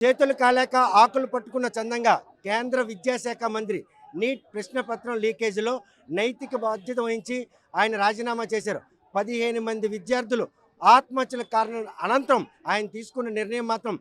చేతులు కాలేక ఆకులు పట్టుకున్న చందంగా కేంద్ర విద్యాశాఖ మంత్రి నీట్ ప్రశ్నపత్రం లీకేజీలో నైతిక బాధ్యత వహించి ఆయన రాజీనామా చేశారు. 15 మంది విద్యార్థులు ఆత్మహత్యల కారణం అనంతరం ఆయన తీసుకున్న నిర్ణయం మాత్రం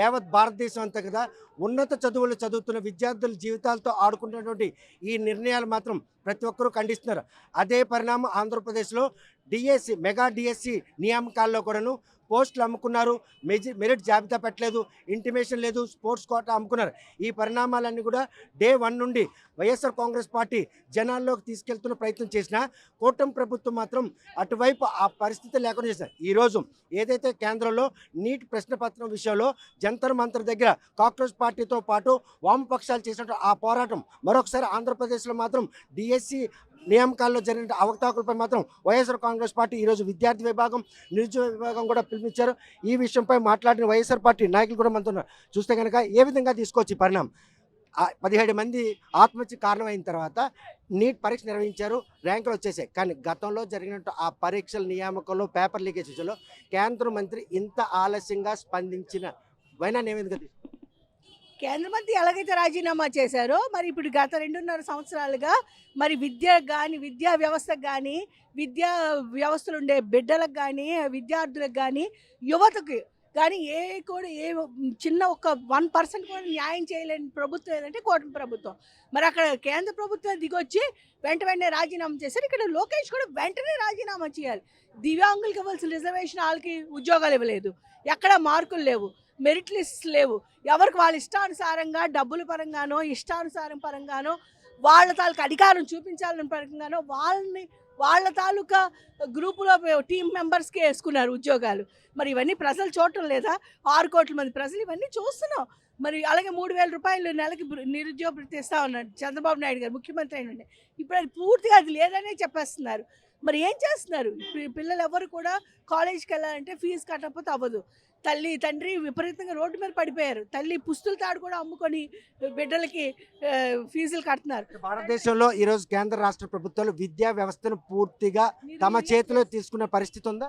యావత్ భారతదేశం అంతా కదా ఉన్నత చదువులు చదువుతున్న విద్యార్థుల జీవితాలతో ఆడుకుంటున్నటువంటి ఈ నిర్ణయాలు మాత్రం ప్రతి ఒక్కరూ ఖండిస్తున్నారు. అదే పరిణామం ఆంధ్రప్రదేశ్లో డిఎస్సి మెగా డిఎస్సి నియామకాల్లో కూడాను పోస్టులు అమ్ముకున్నారు. మెరిట్ జాబితా పెట్టలేదు, ఇంటిమేషన్ లేదు, స్పోర్ట్స్ కోటా అమ్ముకున్నారు. ఈ పరిణామాలన్నీ కూడా డే 1 నుండి వైఎస్ఆర్ కాంగ్రెస్ పార్టీ జనాల్లోకి తీసుకెళ్తున్న ప్రయత్నం చేసినా కూటమి ప్రభుత్వం మాత్రం అటువైపు ఆ పరిస్థితి లేకుండా చేశారు. ఈరోజు ఏదైతే కేంద్రంలో నీట్ ప్రశ్నపత్రం విషయంలో జంతర్ మంతర్ దగ్గర కాంగ్రెస్ పార్టీతో పాటు వామపక్షాలు చేసినట్టు ఆ పోరాటం మరొకసారి ఆంధ్రప్రదేశ్లో మాత్రం డిఎస్సి నియామకాల్లో జరిగిన అవకతవకలపై మాత్రం వైఎస్ఆర్ కాంగ్రెస్ పార్టీ ఈరోజు విద్యార్థి విభాగం, నిరుద్యోగ విభాగం కూడా పిలిపించారు. ఈ విషయంపై మాట్లాడిన వైఎస్ఆర్ పార్టీ నాయకులు కూడా మనతో చూస్తే కనుక ఏ విధంగా తీసుకోవచ్చు ఈ పరిణామం. 17 మంది ఆత్మహత్య కారణమైన తర్వాత నీట్ పరీక్ష నిర్వహించారు, ర్యాంకులు వచ్చేసాయి. కానీ గతంలో జరిగినట్టు ఆ పరీక్షల నియామకంలో పేపర్ లీకేజ్ విషయంలో కేంద్ర మంత్రి ఇంత ఆలస్యంగా స్పందించిన వైనాన్ని ఏ విధంగా కేంద్ర మంత్రి ఎలాగైతే రాజీనామా చేశారో మరి ఇప్పుడు గత 2.5 సంవత్సరాలుగా మరి విద్య కానీ విద్యా వ్యవస్థకు కానీ విద్యా వ్యవస్థలు ఉండే బిడ్డలకు కానీ విద్యార్థులకు కానీ యువతకి కానీ ఏ చిన్న ఒక 1% కూడా న్యాయం చేయలేని ప్రభుత్వం ఏదంటే కూటమి ప్రభుత్వం. మరి అక్కడ కేంద్ర ప్రభుత్వం దిగొచ్చి వెంటనే రాజీనామా చేశారు. ఇక్కడ లోకేష్ కూడా వెంటనే రాజీనామా చేయాలి. దివ్యాంగులకు ఇవ్వాల్సిన రిజర్వేషన్ వాళ్ళకి ఉద్యోగాలు ఇవ్వలేదు, ఎక్కడ మార్కులు లేవు, మెరిట్ లిస్ట్ లేవు. ఎవరికి వాళ్ళ ఇష్టానుసారంగా డబ్బుల పరంగానో ఇష్టానుసారం పరంగానో వాళ్ళ తాలూకా అధికారం చూపించాలని పరంగానో వాళ్ళ తాలూకా గ్రూపులో టీం మెంబర్స్కి వేసుకున్నారు ఉద్యోగాలు. మరి ఇవన్నీ ప్రజలు చూడటం లేదా? 6 కోట్ల మంది ప్రజలు ఇవన్నీ చూస్తున్నాం. మరి అలాగే 3,000 రూపాయలు నెలకి నిరుద్యోగ భృతి ఇస్తా ఉన్నాడు చంద్రబాబు నాయుడు గారు ముఖ్యమంత్రి అయిన. ఇప్పుడు అది పూర్తిగా అది లేదనే చెప్పేస్తున్నారు. మరి ఏం చేస్తున్నారు? పిల్లలు ఎవరు కూడా కాలేజీకి వెళ్ళాలంటే ఫీజు కట్టకపోతే అవ్వదు. తల్లి తండ్రి విపరీతంగా రోడ్డు మీద పడిపోయారు. తల్లి పుస్తుల తాడు కూడా అమ్ముకొని బిడ్డలకి ఫీజులు కడుతున్నారు. భారతదేశంలో ఈరోజు కేంద్ర రాష్ట్ర ప్రభుత్వాలు విద్యా వ్యవస్థను పూర్తిగా తమ చేతిలో తీసుకునే పరిస్థితి ఉందా?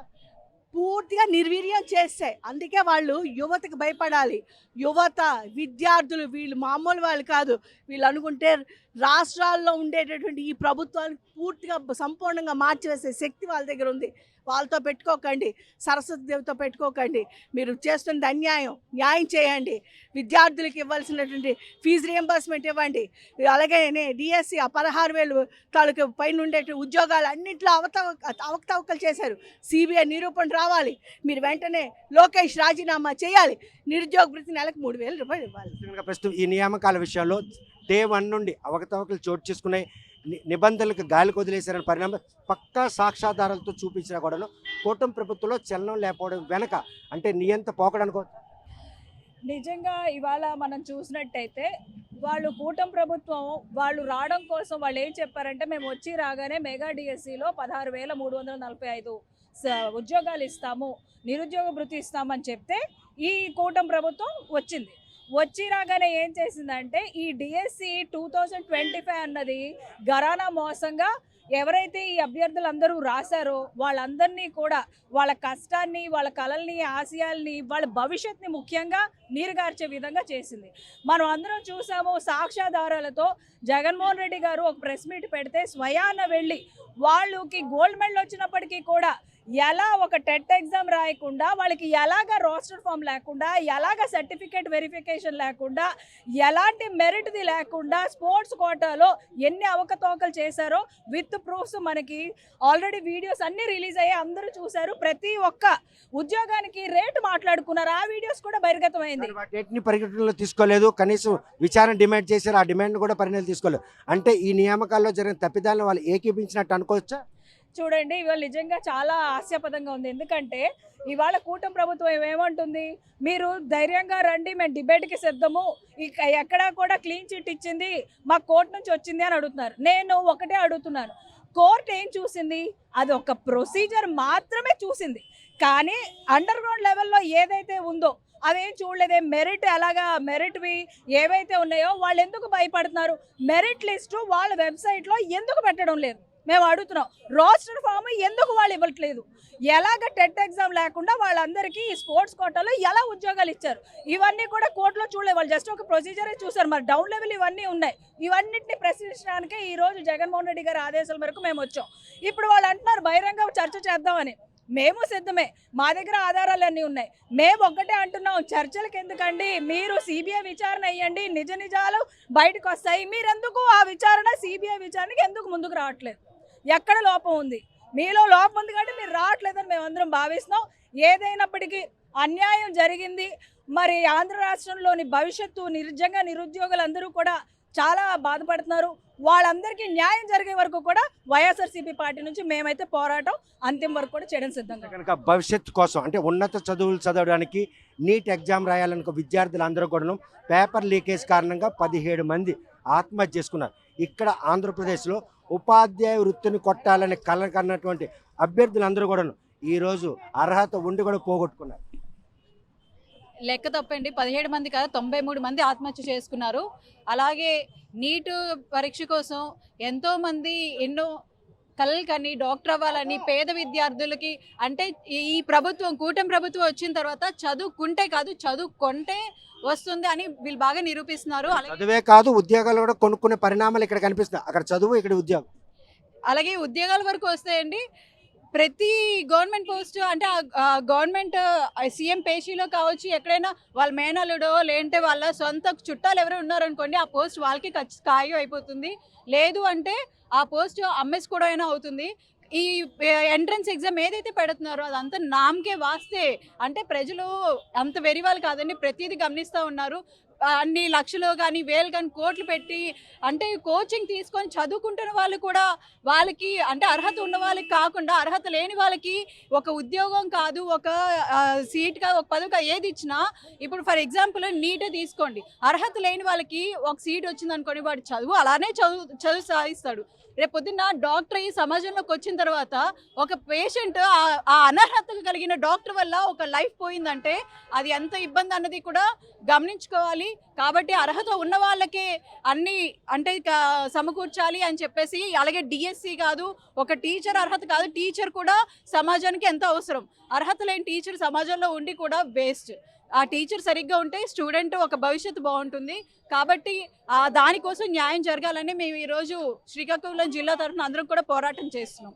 పూర్తిగా నిర్వీర్యం చేస్తాయి. అందుకే వాళ్ళు యువతకు భయపడాలి. యువత విద్యార్థులు వీళ్ళు మామూలు వాళ్ళు కాదు. వీళ్ళు అనుకుంటే రాష్ట్రాల్లో ఉండేటటువంటి ఈ ప్రభుత్వాన్ని పూర్తిగా సంపూర్ణంగా మార్చివేసే శక్తి వాళ్ళ దగ్గర ఉంది. వాళ్ళతో పెట్టుకోకండి, సరస్వతి దేవితో పెట్టుకోకండి. మీరు చేస్తున్నది అన్యాయం, న్యాయం చేయండి. విద్యార్థులకు ఇవ్వాల్సినటువంటి ఫీజు రియంబర్స్మెంట్ ఇవ్వండి. అలాగే డిఎస్సి 16,000 తాలూకు పైన ఉండే ఉద్యోగాలు అన్నింటిలో అవకతవకలు చేశారు. సిబిఐ నిరూపణ రావాలి. మీరు వెంటనే లోకేష్ రాజీనామా చేయాలి. నిరుద్యోగ భృతి నెలకు 3,000 రూపాయలు ఇవ్వాలి. ప్రస్తుతం ఈ నియామకాల విషయంలో డే 1 నుండి అవకతవకలు చోటు చేసుకునే నిబంధనలకు గాలికి వదిలేశారని పరిణామం పక్కా సాక్ష్యాధారాలతో చూపించినా కూడా కూటమి ప్రభుత్వంలో చలనం లేకపోవడం వెనక అంటే నియంత పోకడనుకో. నిజంగా ఇవాళ మనం చూసినట్టయితే వాళ్ళు కూటమి ప్రభుత్వం వాళ్ళు రావడం కోసం వాళ్ళు ఏం చెప్పారంటే మేము వచ్చి రాగానే మెగా డిఎస్సిలో 16,345 ఉద్యోగాలు ఇస్తాము, నిరుద్యోగ భృతి ఇస్తామని చెప్తే ఈ కూటమి ప్రభుత్వం వచ్చి రాగానే ఏం చేసిందంటే ఈ డిఎస్సి 2025 అన్నది ఘరానా మోసంగా ఎవరైతే ఈ అభ్యర్థులందరూ రాశారో వాళ్ళందరినీ కూడా వాళ్ళ కష్టాన్ని, వాళ్ళ కలల్ని, ఆశయాల్ని, వాళ్ళ భవిష్యత్తుని ముఖ్యంగా నీరుగార్చే విధంగా చేసింది. మనం అందరం చూసాము సాక్ష్యాధారాలతో. జగన్మోహన్ రెడ్డి గారు ఒక ప్రెస్ మీట్ పెడితే స్వయాన వెళ్ళి వాళ్ళకి గోల్డ్ మెడల్ వచ్చినప్పటికీ కూడా ఎలా ఒక టెట్ ఎగ్జామ్ రాయకుండా, వాళ్ళకి ఎలాగ రోస్టర్ ఫామ్ లేకుండా, ఎలాగ సర్టిఫికేట్ వెరిఫికేషన్ లేకుండా, ఎలాంటి మెరిట్ది లేకుండా స్పోర్ట్స్ కోటాలో ఎన్ని అవకతవకలు చేశారో విత్ ప్రూఫ్స్ మనకి ఆల్రెడీ వీడియోస్ అన్నీ రిలీజ్ అయ్యాయి, అందరూ చూశారు. ప్రతి ఒక్క ఉద్యోగానికి రేటు మాట్లాడుకున్నారు. ఆ వీడియోస్ కూడా బహిర్గతమైంది. రేట్ని పరిగణనలో తీసుకోలేదు, కనీసం విచారణ డిమాండ్ చేశారు, ఆ డిమాండ్ కూడా పరిగణనలో తీసుకోలేదు. అంటే ఈ నియామకాల్లో జరిగిన తప్పిదాలను వాళ్ళు ఏకీపించినట్టు అనుకోవచ్చా? చూడండి, ఇవాళ నిజంగా చాలా హాస్యపదంగా ఉంది. ఎందుకంటే ఇవాళ కూటమి ప్రభుత్వం ఏమంటుంది, మీరు ధైర్యంగా రండి, మేము డిబేట్కి సిద్ధము, ఇక ఎక్కడా కూడా క్లీన్ చిట్ ఇచ్చింది, మా కోర్టు నుంచి వచ్చింది అని అడుగుతున్నారు. నేను ఒకటే అడుగుతున్నాను, కోర్టు ఏం చూసింది? అది ఒక ప్రొసీజర్ మాత్రమే చూసింది. కానీ అండర్ గ్రౌండ్ లెవెల్లో ఏదైతే ఉందో అవేం చూడలేదే. మెరిట్ ఎలాగా మెరిట్వి ఏవైతే ఉన్నాయో వాళ్ళు ఎందుకు భయపడుతున్నారు? మెరిట్ లిస్టు వాళ్ళ వెబ్సైట్లో ఎందుకు పెట్టడం లేదు? మేము అడుగుతున్నాం. రోస్టర్ ఫామ్ ఎందుకు వాళ్ళు ఇవ్వట్లేదు? ఎలాగ టెట్ ఎగ్జామ్ లేకుండా వాళ్ళందరికీ ఈ స్పోర్ట్స్ కోటాలో ఎలా ఉద్యోగాలు ఇచ్చారు? ఇవన్నీ కూడా కోర్టులో చూడలేదు, వాళ్ళు జస్ట్ ఒక ప్రొసీజరే చూసారు. మరి డౌన్ లెవెల్ ఇవన్నీ ఉన్నాయి. ఇవన్నిటిని ప్రశ్నించడానికే ఈరోజు జగన్మోహన్ రెడ్డి గారి ఆదేశాల మేరకు మేము వచ్చాం. ఇప్పుడు వాళ్ళు అంటున్నారు బహిరంగ చర్చ చేద్దామని. మేము సిద్ధమే, మా దగ్గర ఆధారాలన్నీ ఉన్నాయి. మేము ఒక్కటే అంటున్నాం, చర్చలకు ఎందుకండి, మీరు సిబిఐ విచారణ అయ్యండి, నిజ నిజాలు బయటకు వస్తాయి. మీరెందుకు ఆ విచారణ సిబిఐ విచారణకి ఎందుకు ముందుకు రావట్లేదు? ఎక్కడ లోపం ఉంది? మీలో లోపం ఉంది కాబట్టి మీరు రావట్లేదని మేమందరం భావిస్తున్నాం. ఏదైనప్పటికీ అన్యాయం జరిగింది. మరి ఆంధ్ర రాష్ట్రంలోని భవిష్యత్తు నిజంగా నిరుద్యోగులందరూ కూడా చాలా బాధపడుతున్నారు. వాళ్ళందరికీ న్యాయం జరిగే వరకు కూడా వైఎస్ఆర్సీపీ పార్టీ నుంచి మేమైతే పోరాటం అంతిమ వరకు కూడా చేయడం సిద్ధంగా. కనుక భవిష్యత్తు కోసం అంటే ఉన్నత చదువులు చదవడానికి నీట్ ఎగ్జామ్ రాయాలనుకో విద్యార్థులందరూ కూడాను పేపర్ లీకేజ్ కారణంగా 17 మంది ఆత్మహత్య చేసుకున్నారు. ఇక్కడ ఆంధ్రప్రదేశ్లో ఉపాధ్యాయ వృత్తిని కొట్టాలని కల కన్నటువంటి అభ్యర్థులందరూ కూడాను ఈరోజు అర్హత ఉండి కూడా పోగొట్టుకున్నారు. లెక్క తప్పండి, 17 మంది కాదు 93 మంది ఆత్మహత్య చేసుకున్నారు. అలాగే నీట్ పరీక్ష కోసం ఎంతోమంది ఎన్నో కలలు కని డాక్టర్ అవ్వాలని పేద విద్యార్థులకి అంటే ఈ ప్రభుత్వం కూటమి ప్రభుత్వం వచ్చిన తర్వాత చదువుకుంటే కాదు చదువుకుంటే వస్తుంది అని వీళ్ళు బాగా నిరూపిస్తున్నారు. చదువే కాదు ఉద్యోగాలు కూడా కొనుక్కునే పరిణామాలు ఇక్కడ కనిపిస్తున్నాయి. అక్కడ చదువు, ఇక్కడ ఉద్యోగం. అలాగే ఉద్యోగాల వరకు వస్తాయండి. ప్రతి గవర్నమెంట్ పోస్ట్ అంటే గవర్నమెంట్ సీఎం పేషీలో కావచ్చు, ఎక్కడైనా వాళ్ళ మేనలుడో లేదంటే వాళ్ళ సొంత చుట్టాలు ఎవరు ఉన్నారనుకోండి, ఆ పోస్ట్ వాళ్ళకి ఖాయం అయిపోతుంది. లేదు అంటే ఆ పోస్ట్ అమ్మేసుకోవడం అయినా అవుతుంది. ఈ ఎంట్రన్స్ ఎగ్జామ్ ఏదైతే పెడుతున్నారో అదంతా నామకే వాస్తే, అంటే ప్రజలు అంత వెరీ వాళ్ళు కాదండి, ప్రతిదీ గమనిస్తూ ఉన్నారు. అన్ని లక్షలు కానీ వేలు కానీ కోట్లు పెట్టి అంటే కోచింగ్ తీసుకొని చదువుకుంటున్న వాళ్ళు కూడా వాళ్ళకి అంటే అర్హత ఉన్న వాళ్ళకి కాకుండా అర్హత లేని వాళ్ళకి ఒక ఉద్యోగం కాదు, ఒక సీట్ కాదు, ఒక పదవి ఏది ఇచ్చినా ఇప్పుడు ఫర్ ఎగ్జాంపుల్ నీటే తీసుకోండి, అర్హత లేని వాళ్ళకి ఒక సీట్ వచ్చింది అనుకోండి, వాడు చదువు అలానే చదువు సాధిస్తాడు. రేపు పొద్దున్న డాక్టర్ ఈ సమాజంలోకి వచ్చిన తర్వాత ఒక పేషెంట్ ఆ అనర్హత కలిగిన డాక్టర్ వల్ల ఒక లైఫ్ పోయిందంటే అది ఎంత ఇబ్బంది అన్నది కూడా గమనించుకోవాలి. కాబట్టి అర్హత ఉన్న వాళ్ళకే అన్ని అంటే సమకూర్చాలి అని చెప్పేసి, అలాగే డిఎస్సి కాదు, ఒక టీచర్ అర్హత కాదు, టీచర్ కూడా సమాజానికి ఎంతో అవసరం. అర్హత లేని టీచర్ సమాజంలో ఉండి కూడా వేస్ట్. ఆ టీచర్ సరిగ్గా ఉంటే స్టూడెంట్ ఒక భవిష్యత్తు బాగుంటుంది. కాబట్టి దానికోసం న్యాయం జరగాలని మేము ఈరోజు శ్రీకాకుళం జిల్లా తరఫున అందరం కూడా పోరాటం చేస్తున్నాం.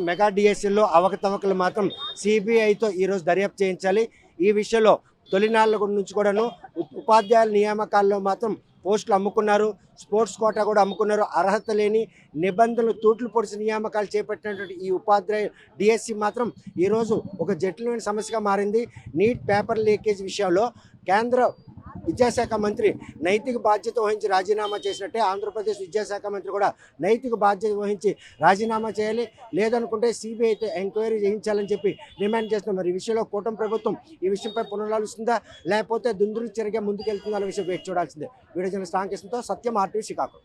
మెగా డిఎస్సీలో అవకతవకలు మాత్రం సిబిఐతో ఈరోజు దర్యాప్తు చేయించాలి. ఈ విషయంలో తొలినాళ్ళ నుంచి కూడాను ఉపాధ్యాయుల నియామకాల్లో మాత్రం పోస్టులు అమ్ముకున్నారు, స్పోర్ట్స్ కోటా కూడా అమ్ముకున్నారు. అర్హత లేని నిబంధనలు తూట్లు పొడిచి నియామకాలు చేపట్టినటువంటి ఈ ఉపాధ్యాయ డిఎస్సి మాత్రం ఈరోజు ఒక జటిలమైన సమస్యగా మారింది. నీట్ పేపర్ లీకేజ్ విషయంలో కేంద్ర విద్యాశాఖ మంత్రి నైతిక బాధ్యత వహించి రాజీనామా చేసినట్టే ఆంధ్రప్రదేశ్ విద్యాశాఖ మంత్రి కూడా నైతిక బాధ్యత వహించి రాజీనామా చేయాలి, లేదనుకుంటే సిబిఐతో ఎంక్వైరీ చేయించాలని చెప్పి డిమాండ్ చేస్తున్నారు. మరి ఈ విషయంలో కూటమి ప్రభుత్వం ఈ విషయంపై పునరాలోచిస్తుందా లేకపోతే దుందులు చెరిగే ముందుకెళ్తుందా అనే విషయం వేచి చూడాల్సిందే. వీడియో జర్నలిస్ట్ రామకృష్ణతో సత్యం, RTV శ్రీకాకుళం.